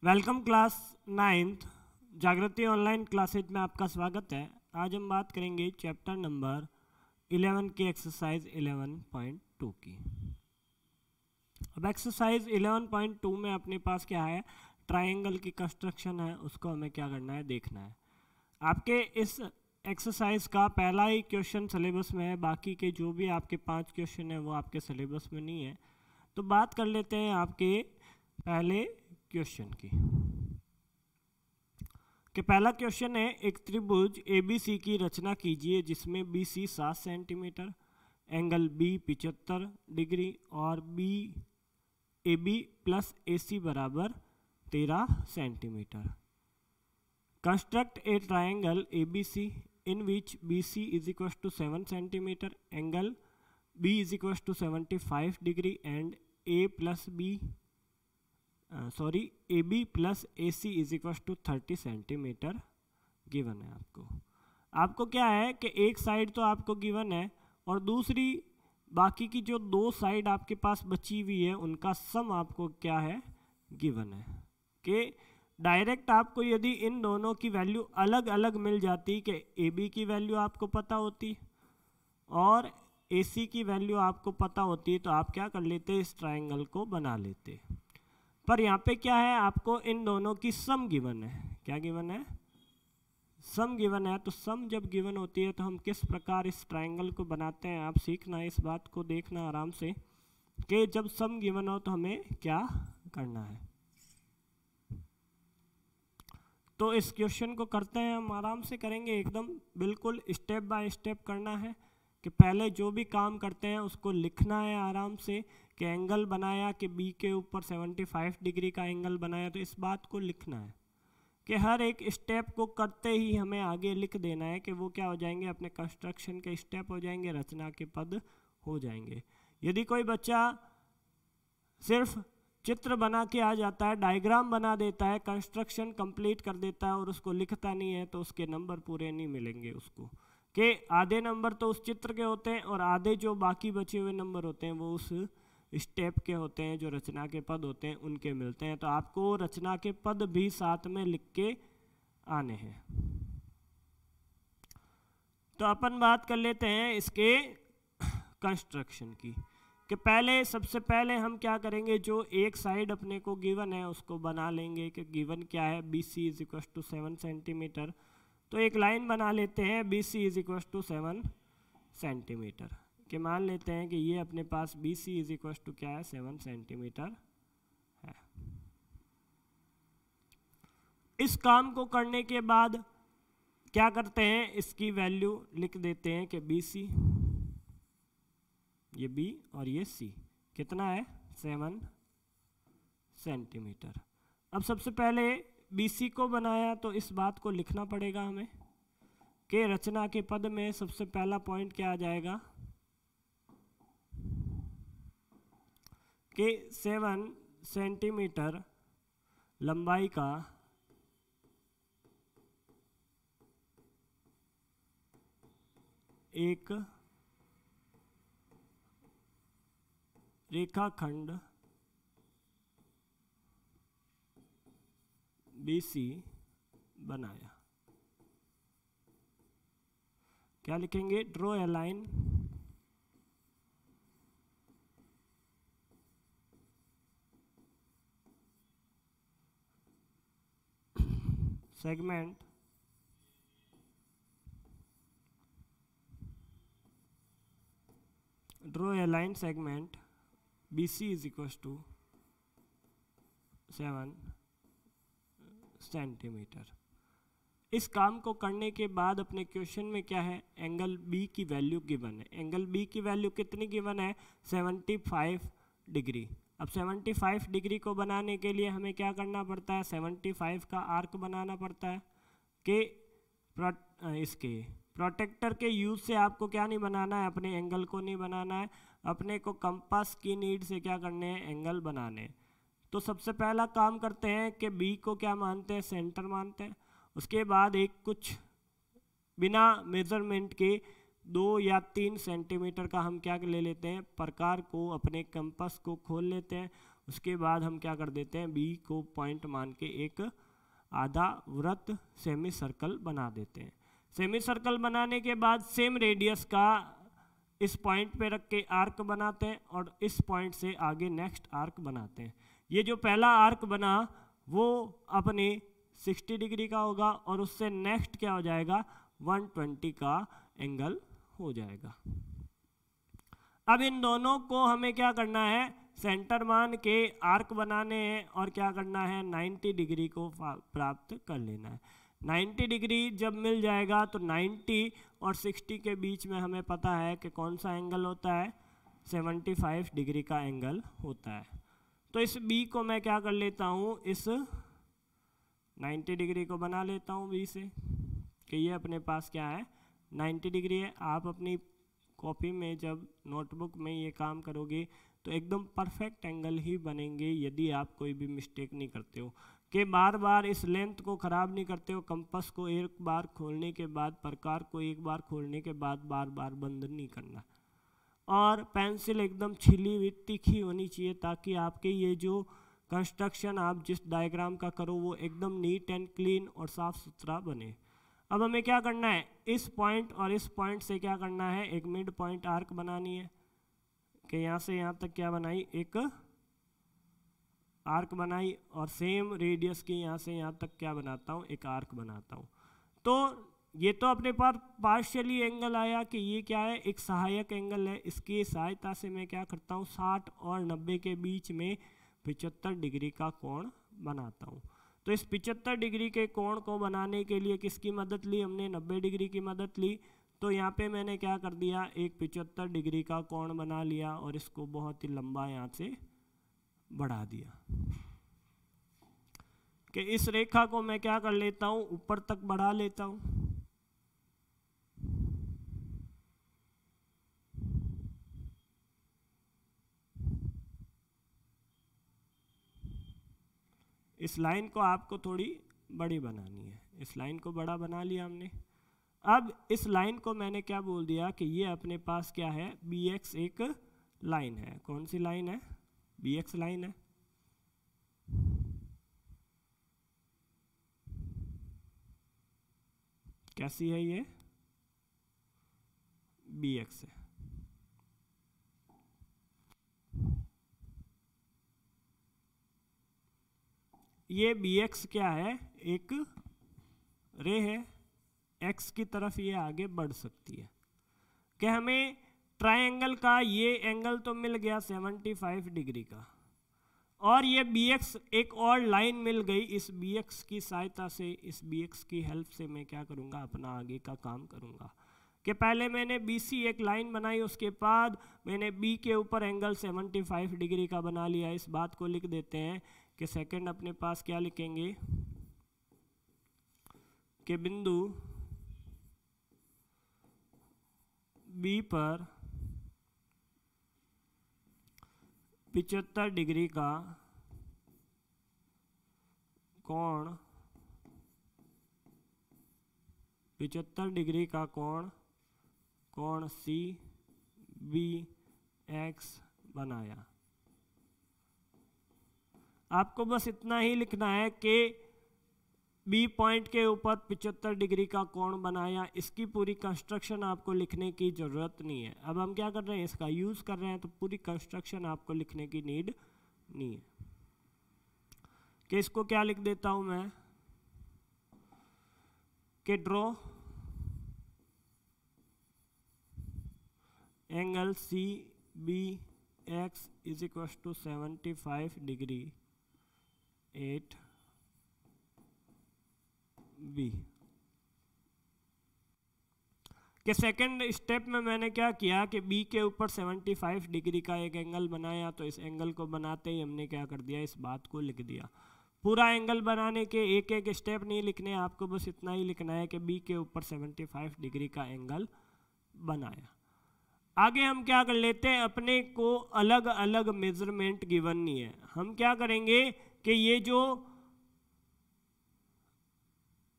Welcome class 9th जागृति online classes में आपका स्वागत है। आज हम बात करेंगे चैप्टर नंबर 11 की एक्सरसाइज 11.2 की। अब एक्सरसाइज 11.2 में अपने पास क्या है, ट्रायंगल की कंस्ट्रक्शन है, उसको हमें क्या करना है, देखना है। आपके इस एक्सरसाइज का पहला ही क्वेश्चन सिलेबस में है, बाकी के जो भी आपके 5 क्वेश्चन है वो आपके सिलेबस में नहीं है। तो बात कर लेते हैं आपके पहले क्वेश्चन की। पहला क्वेश्चन है, एक त्रिभुज ABC की रचना कीजिए जिसमें BC 7 centimetre, angle B 75 degree और AB प्लस AC बराबर 13 centimetre. Construct a triangle ABC in which BC is equal to 7 centimetre, angle B is equal to 75 degree and AB plus AC is equal to 30 centimetre given है। आपको क्या है कि एक side तो आपको given है और दूसरी बाकी की जो दो साइड आपके पास बची हुई है उनका सम आपको क्या है, गिवन है। कि डायरेक्ट आपको यदि इन दोनों की वैल्यू अलग अलग मिल जाती, कि AB की वैल्यू आपको पता होती और AC की वैल्यू आपको पता होती, तो आप क्या कर लेते, इस ट्रायंगल को बना लेते। पर यहाँ पे क्या है, आपको इन दोनों की सम गिवन है। क्या गिवन है, सम गिवन है। तो सम जब गिवन होती है तो हम किस प्रकार इस ट्रायंगल को बनाते हैं, आप सीखना इस बात को, देखना आराम से कि जब सम गिवन हो तो हमें क्या करना है। तो इस क्वेश्चन को करते हैं, हम आराम से करेंगे, एकदम बिल्कुल स्टेप बाय स्टेप करना है। कि पहले जो भी काम करते हैं उसको लिखना है आराम से, कि एंगल बनाया कि B के ऊपर 75 डिग्री का एंगल बनाया, तो इस बात को लिखना है। कि हर एक स्टेप को करते ही हमें आगे लिख देना है कि वो क्या हो जाएंगे, अपने कंस्ट्रक्शन के स्टेप हो जाएंगे, रचना के पद हो जाएंगे। यदि कोई बच्चा सिर्फ चित्र बना के आ जाता है, डायग्राम बना देता है, कंस्ट्रक्शन कंप्लीट कर देता है और उसको लिखता नहीं है, तो उसके नंबर पूरे नहीं मिलेंगे उसको। कि आधे नंबर तो उस चित्र के होते हैं और आधे जो बाकी बचे हुए नंबर होते हैं वो उस स्टेप के होते हैं, जो रचना के पद होते हैं उनके मिलते हैं। तो आपको रचना के पद भी साथ में लिख के आने हैं। तो अपन बात कर लेते हैं इसके कंस्ट्रक्शन की। कि सबसे पहले हम क्या करेंगे, जो एक साइड अपने को गिवन है उसको बना लेंगे। कि गिवन क्या है, BC is equal to 7 centimetre. तो एक लाइन बना लेते हैं, BC is equal to 7 centimetre. कि मान लेते हैं कि ये अपने पास BC इज इक्वल टू क्या है, 7 सेंटीमीटर है। इस काम को करने के बाद क्या करते हैं, इसकी वैल्यू लिख देते हैं कि BC, ये B और ये C कितना है, 7 सेंटीमीटर। अब सबसे पहले BC को बनाया तो इस बात को लिखना पड़ेगा हमें कि रचना के पद में सबसे पहला पॉइंट क्या आ जाएगा, कि 7 सेंटीमीटर लंबाई का एक रेखाखंड BC बनाया। क्या लिखेंगे, draw a line segment segment BC is equals to 7 centimetre. इस काम को करने के बाद अपने क्वेश्चन में क्या है, एंगल B की वैल्यू गिवन है। एंगल B की वैल्यू कितनी गिवन है, 75 डिग्री। अब 75 डिग्री को बनाने के लिए हमें क्या करना पड़ता है, 75 का आर्क बनाना पड़ता है। कि इसके प्रोटेक्टर के यूज से आपको क्या नहीं बनाना है, अपने एंगल को नहीं बनाना है, अपने को कंपास की नीड से क्या करने हैं, एंगल बनाने। तो सबसे पहला काम करते हैं कि B को क्या मानते हैं, सेंटर मानते हैं। उसके बाद एक कुछ बिना मेजरमेंट के 2 या 3 सेंटीमीटर का हम क्या ले लेते हैं, प्रकार को, अपने कंपास को खोल लेते हैं। उसके बाद हम क्या कर देते हैं, बी को पॉइंट मान के एक आधा वृत्त सेमी सर्कल बना देते हैं। सेमी सर्कल बनाने के बाद सेम रेडियस का इस पॉइंट पे रख के आर्क बनाते हैं और इस पॉइंट से आगे नेक्स्ट आर्क बनाते हैं। ये जो पहला आर्क बना वो अपने 60 डिग्री का होगा और उससे नेक्स्ट क्या हो जाएगा, 120 का एंगल हो जाएगा। अब इन दोनों को हमें क्या करना है, सेंटर मान के आर्क बनाने हैं और क्या करना है, 90 डिग्री को प्राप्त कर लेना है। 90 डिग्री जब मिल जाएगा तो 90 और 60 के बीच में हमें पता है कि कौन सा एंगल होता है, 75 डिग्री का एंगल होता है। तो इस बी को मैं क्या कर लेता हूँ, इस 90 डिग्री को बना लेता हूँ बी से, कि ये अपने पास क्या है, 90 डिग्री है। आप अपनी कॉपी में जब नोटबुक में ये काम करोगे तो एकदम परफेक्ट एंगल ही बनेंगे, यदि आप कोई भी मिस्टेक नहीं करते हो, कि बार बार इस लेंथ को ख़राब नहीं करते हो। कंपास को एक बार खोलने के बाद, प्रकार को एक बार खोलने के बाद बार बार बंद नहीं करना, और पेंसिल एकदम छिली हुई तीखी होनी चाहिए, ताकि आपके ये जो कंस्ट्रक्शन आप जिस डायग्राम का करो वो एकदम नीट एंड क्लीन और साफ़ सुथरा बने। अब हमें क्या करना है, इस पॉइंट और इस पॉइंट से क्या करना है, एक मिड पॉइंट आर्क बनानी है, कि यहाँ से यहाँ तक क्या बनाई, एक आर्क बनाई, और सेम रेडियस की यहाँ से यहाँ तक क्या बनाता हूँ, एक आर्क बनाता हूँ। तो ये तो अपने पास पार्शियली एंगल आया कि ये क्या है, एक सहायक एंगल है। इसकी सहायता से मैं क्या करता हूँ, 60 और 90 के बीच में 75 डिग्री का कोण बनाता हूँ। तो इस 75 डिग्री के कोण को बनाने के लिए किसकी मदद ली हमने, 90 डिग्री की मदद ली। तो यहाँ पे मैंने क्या कर दिया, एक 75 डिग्री का कोण बना लिया और इसको बहुत ही लंबा यहाँ से बढ़ा दिया, कि इस रेखा को मैं क्या कर लेता हूँ, ऊपर तक बढ़ा लेता हूँ। इस लाइन को आपको थोड़ी बड़ी बनानी है, इस लाइन को बड़ा बना लिया हमने। अब इस लाइन को मैंने क्या बोल दिया कि ये अपने पास क्या है, BX एक लाइन है। कौन सी लाइन है, BX लाइन है। कैसी है ये, BX है। ये BX क्या है, एक रे है, X की तरफ ये आगे बढ़ सकती है। कि हमें ट्रायंगल का ये एंगल तो मिल गया 75 डिग्री का, और ये BX एक और लाइन मिल गई। इस BX की सहायता से, इस BX की हेल्प से मैं क्या करूँगा, अपना आगे का काम करूँगा। कि पहले मैंने BC एक लाइन बनाई, उसके बाद मैंने B के ऊपर एंगल 75 डिग्री का बना लिया। इस बात को लिख देते हैं कि सेकंड अपने पास क्या लिखेंगे, कि बिंदु B पर 75 डिग्री का कोण, 75 डिग्री का कोण CBX बनाया। आपको बस इतना ही लिखना है कि B पॉइंट के ऊपर 75 डिग्री का कोण बनाया। इसकी पूरी कंस्ट्रक्शन आपको लिखने की ज़रूरत नहीं है। अब हम क्या कर रहे हैं, इसका यूज़ कर रहे हैं, तो पूरी कंस्ट्रक्शन आपको लिखने की नीड नहीं है। कि इसको क्या लिख देता हूँ मैं, कि draw angle CBX is equal to 75 degree 8B। के सेकंड स्टेप में मैंने क्या किया कि B के ऊपर 75 डिग्री का एक एंगल बनाया। तो इस एंगल को बनाते ही हमने क्या कर दिया, इस बात को लिख दिया। पूरा एंगल बनाने के एक एक स्टेप नहीं लिखने, आपको बस इतना ही लिखना है कि B के ऊपर 75 डिग्री का एंगल बनाया। आगे हम क्या कर लेते हैं, अपने को अलग अलग मेजरमेंट गिवन नहीं है। हम क्या करेंगे कि ये जो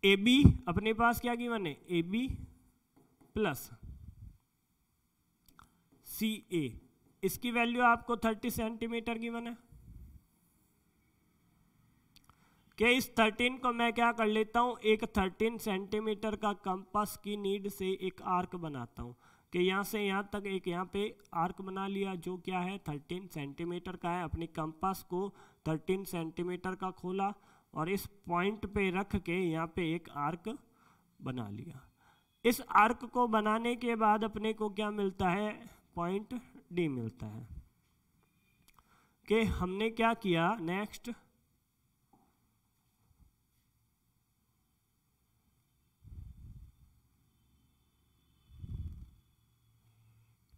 AB अपने पास क्या गिवन है, AB प्लस CA, इसकी वैल्यू आपको 30 सेंटीमीटर गिवन है। कि इस 13 को मैं क्या कर लेता हूँ, एक 13 सेंटीमीटर का कंपास की नीड से एक आर्क बनाता हूँ कि यहाँ से यहाँ तक एक यहाँ पे आर्क बना लिया जो क्या है 13 सेंटीमीटर का है। अपनी कंपास को 13 सेंटीमीटर का खोला और इस पॉइंट पे रख के यहाँ पे एक आर्क बना लिया। इस आर्क को बनाने के बाद अपने को क्या मिलता है, पॉइंट डी मिलता है। कि हमने क्या किया नेक्स्ट,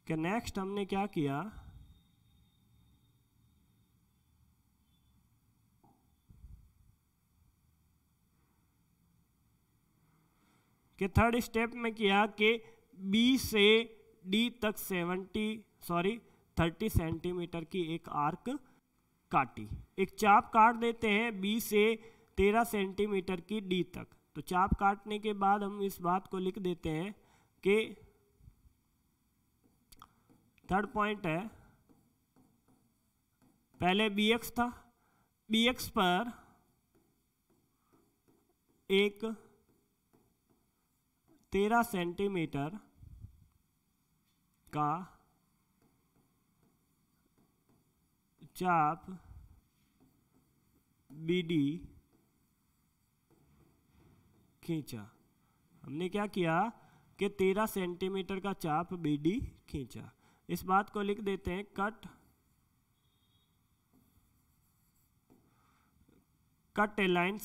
कि नेक्स्ट हमने क्या किया कि थर्ड स्टेप में किया कि B से D तक 30 सेंटीमीटर की एक आर्क काटी। एक चाप काट देते हैं B से 13 सेंटीमीटर की D तक। तो चाप काटने के बाद हम इस बात को लिख देते हैं कि थर्ड पॉइंट है, पहले BX था, BX पर एक 13 सेंटीमीटर का चाप BD खींचा। हमने क्या किया कि 13 सेंटीमीटर का चाप BD खींचा। इस बात को लिख देते हैं cut A line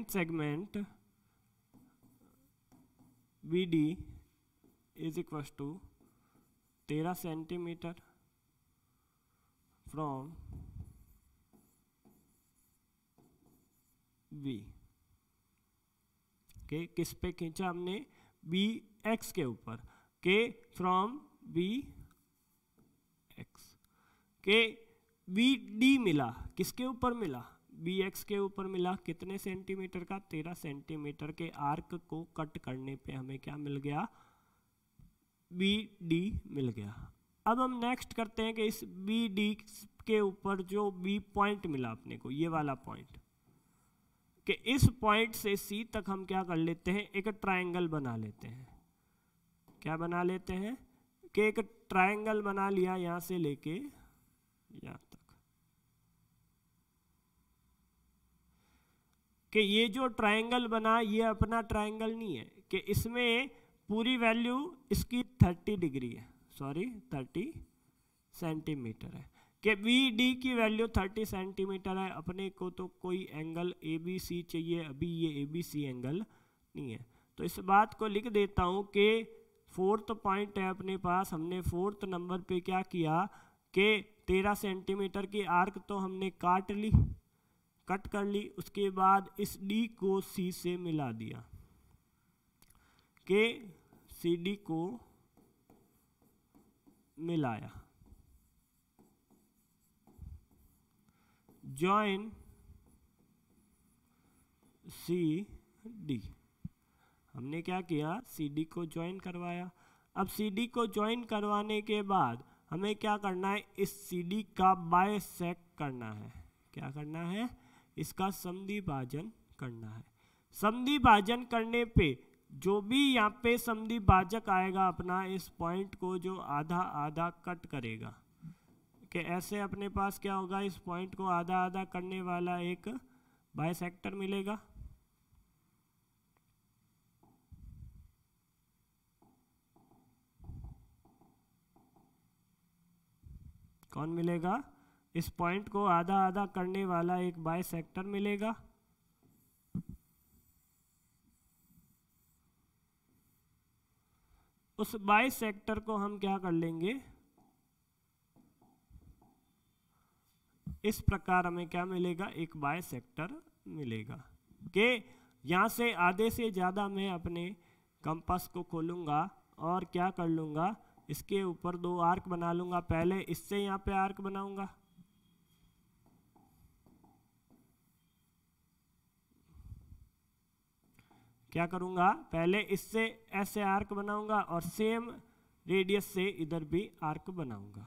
segment BD is equals to 13 centimetre from B के किस पे खींचा हमने, BX के ऊपर, के फ्रॉम BX के BD मिला, किसके ऊपर मिला, BX के ऊपर मिला। कितने सेंटीमीटर का, 13 सेंटीमीटर के आर्क को कट करने पे हमें क्या मिल गया, BD मिल गया। अब हम नेक्स्ट करते हैं कि इस BD के ऊपर जो B पॉइंट मिला अपने को, ये वाला पॉइंट, कि इस पॉइंट से C तक हम क्या कर लेते हैं, एक ट्रायंगल बना लेते हैं। क्या बना लेते हैं कि एक ट्रायंगल बना लिया यहाँ से लेके यहाँ तक, कि ये जो ट्रायंगल बना ये अपना ट्रायंगल नहीं है, कि इसमें पूरी वैल्यू इसकी 30 डिग्री है, 30 सेंटीमीटर है, कि BD की वैल्यू 30 सेंटीमीटर है। अपने को तो कोई एंगल ABC चाहिए, अभी ये ABC एंगल नहीं है। तो इस बात को लिख देता हूँ कि फोर्थ पॉइंट है अपने पास, हमने फोर्थ नंबर पे क्या किया कि 13 सेंटीमीटर की आर्क तो हमने कट कर ली। उसके बाद इस D को C से मिला दिया, कि CD को मिलाया, जॉइन CD। हमने क्या किया, CD को ज्वाइन करवाया। अब CD को ज्वाइन करवाने के बाद हमें क्या करना है, इस CD का बाइसेक्ट करना है। क्या करना है, इसका समद्वि भाजन करना है। समद्वि भाजन करने पे जो भी यहाँ पे समद्वि भाजक आएगा अपना, इस पॉइंट को जो आधा आधा कट करेगा, कि ऐसे अपने पास क्या होगा, इस पॉइंट को आधा आधा करने वाला एक बाइसेक्टर मिलेगा। कौन मिलेगा, इस पॉइंट को आधा आधा करने वाला एक बाइसेक्टर मिलेगा। उस बाइसेक्टर को हम क्या कर लेंगे, इस प्रकार हमें क्या मिलेगा, एक बाइसेक्टर मिलेगा। कि यहाँ से आधे से ज़्यादा मैं अपने कंपास को खोलूँगा और क्या कर लूँगा, इसके ऊपर दो आर्क बना लूँगा। पहले इससे यहाँ पे आर्क बनाऊँगा, क्या करूँगा, पहले इससे ऐसे आर्क बनाऊँगा और सेम रेडियस से इधर भी आर्क बनाऊंगा।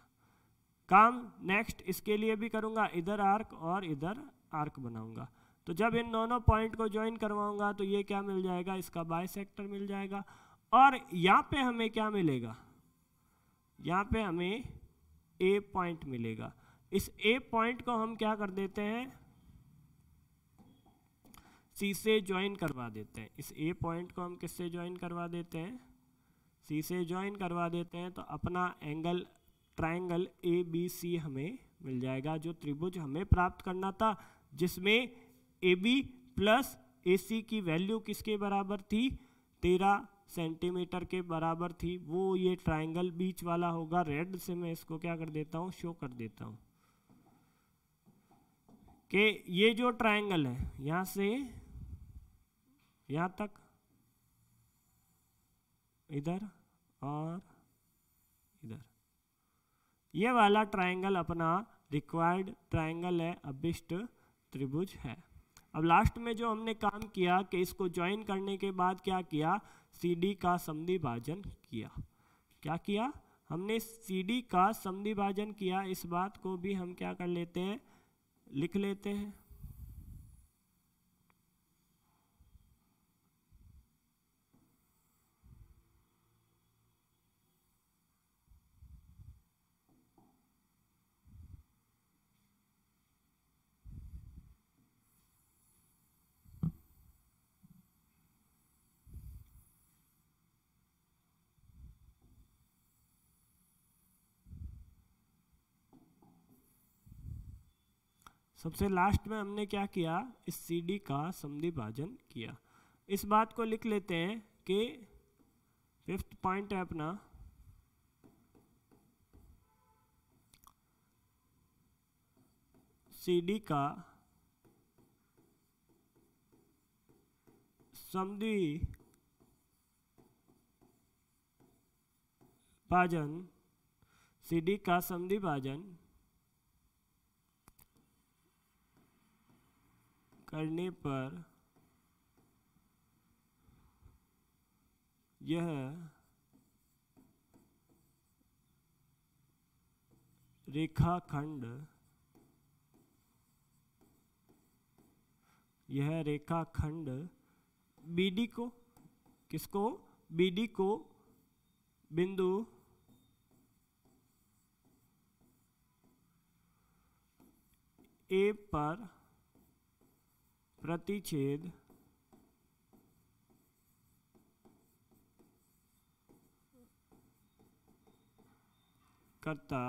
काम नेक्स्ट इसके लिए भी करूंगा, इधर आर्क और इधर आर्क बनाऊंगा। तो जब इन दोनों पॉइंट को ज्वाइन करवाऊंगा तो ये क्या मिल जाएगा, इसका बाइसेक्टर मिल जाएगा। और यहाँ पे हमें क्या मिलेगा, यहाँ पे हमें ए पॉइंट मिलेगा। इस ए पॉइंट को हम क्या कर देते हैं, सी से ज्वाइन करवा देते हैं। इस ए पॉइंट को हम किससे ज्वाइन करवा देते हैं, सी से ज्वाइन करवा देते हैं। तो अपना angle triangle A B C हमें मिल जाएगा, जो त्रिभुज हमें प्राप्त करना था, जिसमें ए बी प्लस ए सी की वैल्यू किसके बराबर थी, 13 सेंटीमीटर के बराबर थी। वो ये ट्रायंगल बीच वाला होगा। रेड से मैं इसको क्या कर देता हूँ, शो कर देता हूँ कि ये जो ट्रायंगल है यहाँ से यहाँ तक, इधर और इधर, ये वाला ट्रायंगल अपना रिक्वायर्ड ट्रायंगल है, अभिष्ट त्रिभुज है। अब लास्ट में जो हमने काम किया कि इसको ज्वाइन करने के बाद क्या किया, CD का समद्विभाजन किया। क्या किया हमने, CD का समद्विभाजन किया। इस बात को भी हम क्या कर लेते हैं, लिख लेते हैं। सबसे लास्ट में हमने क्या किया, इस CD का समद्विभाजन किया। इस बात को लिख लेते हैं कि 5th पॉइंट है अपना, CD का समद्विभाजन, CD का समद्विभाजन करने पर यह रेखाखंड, यह रेखाखंड BD को, किसको, BD को बिंदु A पर प्रतिच्छेद करता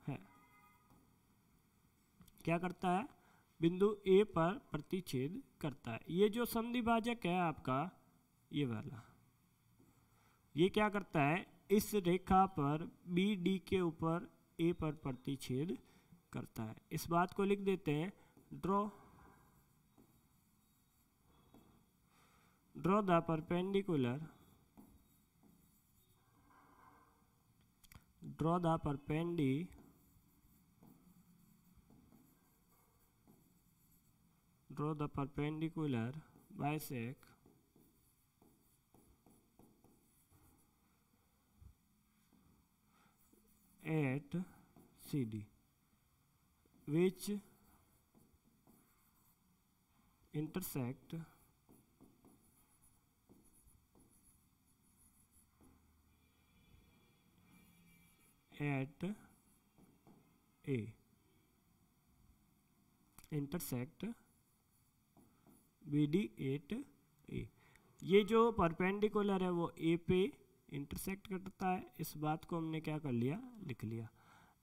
है। क्या करता है, बिंदु A पर प्रतिच्छेद करता है। ये जो समद्विभाजक है आपका ये वाला, ये क्या करता है, इस रेखा पर BD के ऊपर A पर प्रतिच्छेद करता है। इस बात को लिख देते हैं, draw the perpendicular, draw the perpendicular bisect at CD which intersect at A, intersect BD at A। ये जो परपेंडिकुलर है वो A पे इंटरसेक्ट करता है। इस बात को हमने क्या कर लिया, लिख लिया।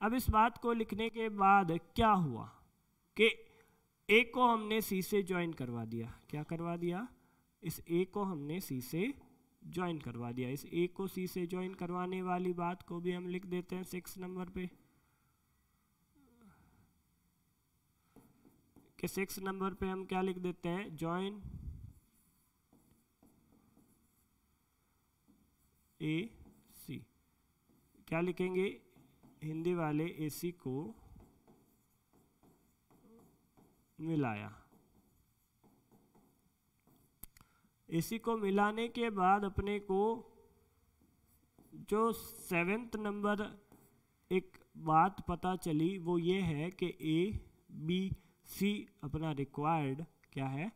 अब इस बात को लिखने के बाद क्या हुआ कि A को हमने C से ज्वाइन करवा दिया। क्या करवा दिया, इस A को हमने C से ज्वाइन करवा दिया। इस A को C से ज्वाइन करवाने वाली बात को भी हम लिख देते हैं 6 नंबर पे, कि 6 नंबर पे हम क्या लिख देते हैं, ज्वाइन AC। क्या लिखेंगे, हिंदी वाले AC को मिलाया। AC को मिलाने के बाद अपने को जो 7th नंबर एक बात पता चली वो ये है कि ABC अपना रिक्वायर्ड क्या है,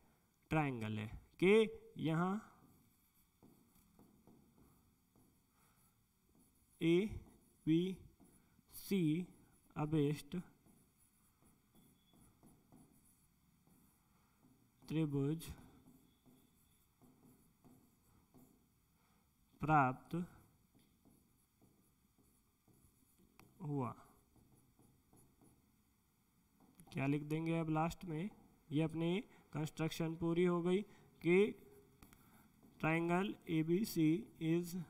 ट्रायंगल है, कि यहाँ ABC अबेस्ट त्रिभुज प्राप्त हुआ। क्या लिख देंगे अब लास्ट में, ये अपनी कंस्ट्रक्शन पूरी हो गई कि triangle ABC is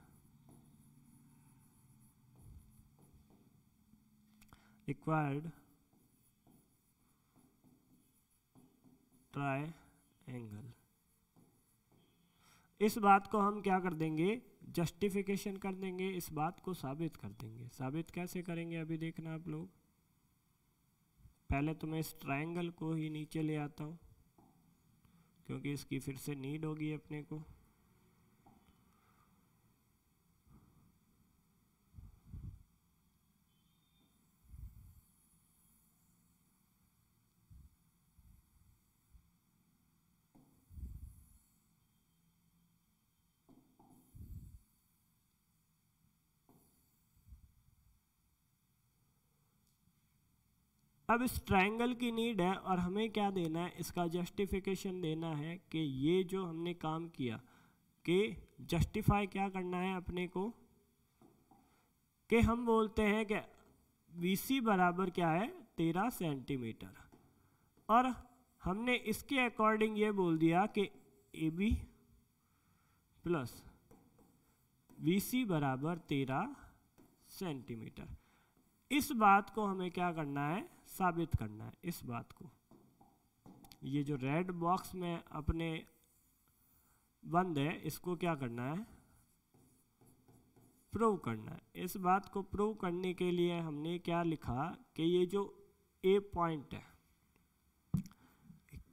required triangle. इस बात को हम क्या कर देंगे, जस्टिफिकेशन कर देंगे, इस बात को साबित कर देंगे। साबित कैसे करेंगे अभी देखना आप लोग। पहले तो मैं इस ट्रायंगल को ही नीचे ले आता हूँ क्योंकि इसकी फिर से नीड होगी अपने को। अब इस ट्रायंगल की नीड है और हमें क्या देना है, इसका जस्टिफिकेशन देना है कि ये जो हमने काम किया कि जस्टिफाई क्या करना है अपने को, कि हम बोलते हैं कि BC बराबर क्या है 13 सेंटीमीटर, और हमने इसके अकॉर्डिंग ये बोल दिया कि AB प्लस BC बराबर 13 सेंटीमीटर। इस बात को हमें क्या करना है, साबित करना है इस बात को। ये जो रेड बॉक्स में अपने बंद है इसको क्या करना है, प्रूव करना है। इस बात को प्रूव करने के लिए हमने क्या लिखा कि ये जो A पॉइंट है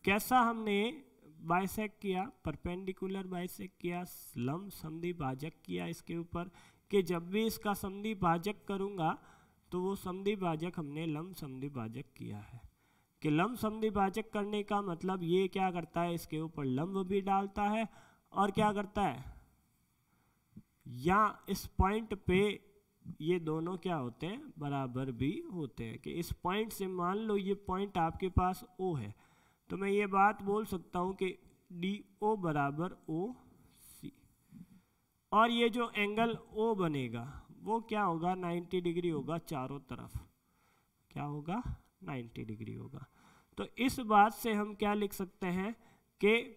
कैसा हमने बाइसेक्ट किया, परपेंडिकुलर बाइसेक्ट किया, लंब समद्वि भाजक किया इसके ऊपर, कि जब भी इसका समद्वि भाजक करूंगा तो वो समद्वि भाजक हमने लंब समद्वि भाजक किया है। कि लंब समद्वि भाजक करने का मतलब ये क्या करता है, इसके ऊपर लंब भी डालता है और क्या करता है, या इस पॉइंट पे ये दोनों क्या होते हैं, बराबर भी होते हैं। कि इस पॉइंट से मान लो ये पॉइंट आपके पास O है तो मैं ये बात बोल सकता हूँ कि DO बराबर OC, और ये जो एंगल O बनेगा वो क्या होगा, 90 डिग्री होगा चारों तरफ। क्या होगा, 90 डिग्री होगा। तो इस बात से हम क्या लिख सकते हैं कि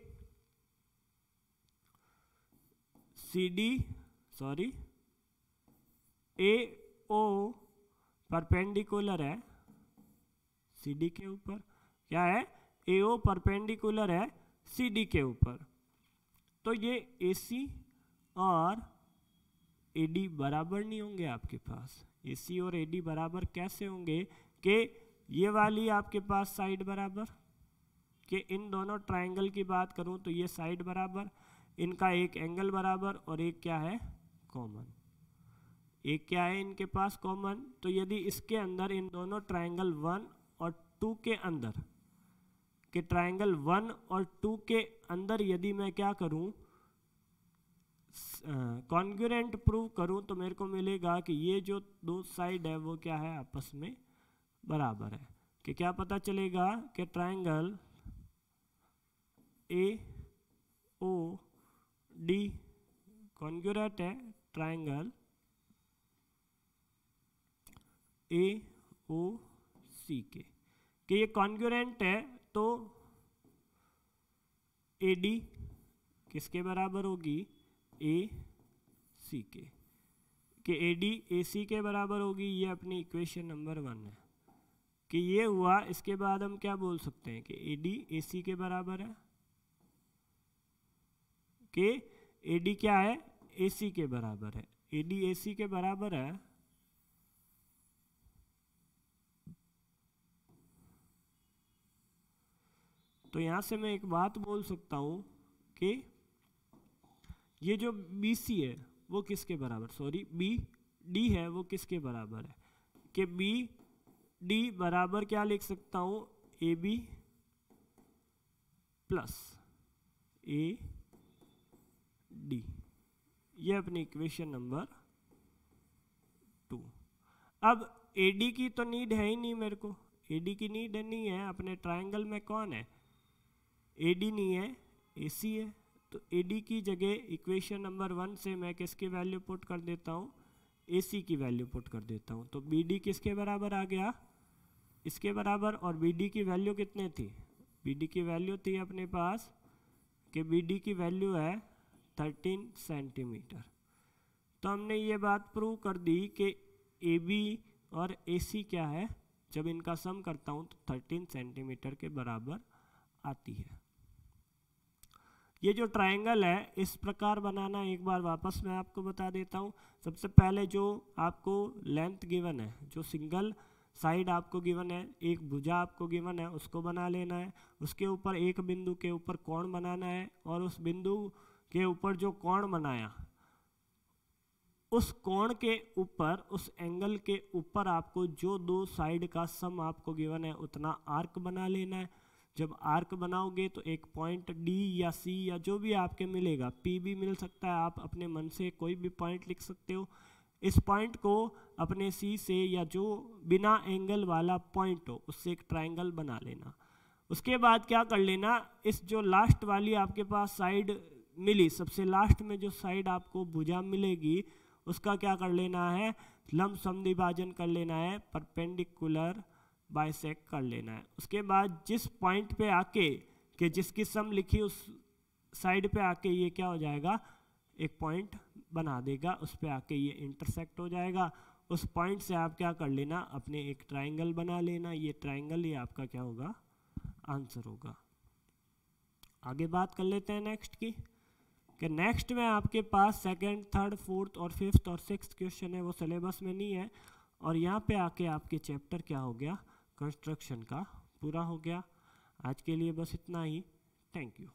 AO परपेंडिकुलर है CD के ऊपर, क्या है, AO परपेंडिकुलर है CD के ऊपर। तो ये AC और AD बराबर नहीं होंगे आपके पास। AC और AD बराबर कैसे होंगे, कि ये वाली आपके पास साइड बराबर, कि इन दोनों ट्रायंगल की बात करूं तो ये साइड बराबर, इनका एक एंगल बराबर और एक क्या है, कॉमन। एक क्या है इनके पास, कॉमन। तो यदि इसके अंदर इन दोनों ट्रायंगल 1 और 2 के अंदर, कि ट्रायंगल 1 और 2 के अंदर यदि मैं क्या करूं, कॉन्ग्रुएंट प्रूव करूं, तो मेरे को मिलेगा कि ये जो दो साइड है वो क्या है, आपस में बराबर है। कि क्या पता चलेगा कि ट्रायंगल AOD कॉन्ग्रुएंट है ट्रायंगल AOC के, कि ये कॉन्ग्रुएंट है तो AD किसके बराबर होगी, AC के, कि AD AC के बराबर होगी। ये अपनी इक्वेशन नंबर 1 है कि ये हुआ। इसके बाद हम क्या बोल सकते हैं कि AD AC के बराबर है, कि AD क्या है, AC के बराबर है। AD AC के बराबर है तो यहां से मैं एक बात बोल सकता हूं कि ये जो BC है वो किसके बराबर, सॉरी बी डी है वो किसके बराबर है, कि बी डी बराबर क्या लिख सकता हूँ, A B plus A D, ये अपनी इक्वेशन नंबर 2। अब ए डी की तो नीड है ही नहीं मेरे को, ए डी की नीड नहीं है, अपने ट्रायंगल में कौन है, ए डी नहीं है, ए सी है, तो ए डी की जगह इक्वेशन नंबर 1 से मैं किसकी वैल्यू पुट कर देता हूँ, ए सी की वैल्यू पुट कर देता हूँ, तो बी डी किसके बराबर आ गया, इसके बराबर, और बी डी की वैल्यू कितने थी, बी डी की वैल्यू थी अपने पास कि बी डी की वैल्यू है 13 सेंटीमीटर। तो हमने ये बात प्रूव कर दी कि ए बी और ए सी क्या है, जब इनका सम करता हूँ तो 13 सेंटीमीटर के बराबर आती है। ये जो ट्रायंगल है इस प्रकार बनाना, एक बार वापस मैं आपको बता देता हूँ। सबसे पहले जो आपको लेंथ गिवन है, जो सिंगल साइड आपको गिवन है, एक भुजा आपको गिवन है, उसको बना लेना है। उसके ऊपर एक बिंदु के ऊपर कोण बनाना है, और उस बिंदु के ऊपर जो कोण बनाया उस कोण के ऊपर, उस एंगल के ऊपर आपको जो दो साइड का सम आपको गिवन है उतना आर्क बना लेना है। जब आर्क बनाओगे तो एक पॉइंट डी या सी या जो भी आपके मिलेगा, पी भी मिल सकता है, आप अपने मन से कोई भी पॉइंट लिख सकते हो। इस पॉइंट को अपने सी से या जो बिना एंगल वाला पॉइंट हो उससे एक ट्रायंगल बना लेना। उसके बाद क्या कर लेना, इस जो लास्ट वाली आपके पास साइड मिली, सबसे लास्ट में जो साइड आपको भुजा मिलेगी उसका क्या कर लेना है, लंब समद्विभाजन कर लेना है, परपेंडिकुलर बाइसेक्ट कर लेना है। उसके बाद जिस पॉइंट पे आके कि जिसकी सम लिखी उस साइड पे आके ये क्या हो जाएगा, एक पॉइंट बना देगा, उस पे आके ये इंटरसेक्ट हो जाएगा। उस पॉइंट से आप क्या कर लेना, अपने एक ट्रायंगल बना लेना। ये ट्रायंगल ही आपका क्या होगा, आंसर होगा। आगे बात कर लेते हैं नेक्स्ट की, कि नेक्स्ट में आपके पास सेकंड, थर्ड, फोर्थ और फिफ्थ और सिक्स्थ क्वेश्चन है, वो सिलेबस में नहीं है। और यहाँ पे आके आपके चैप्टर क्या हो गया, कंस्ट्रक्शन का पूरा हो गया। आज के लिए बस इतना ही। Thank you.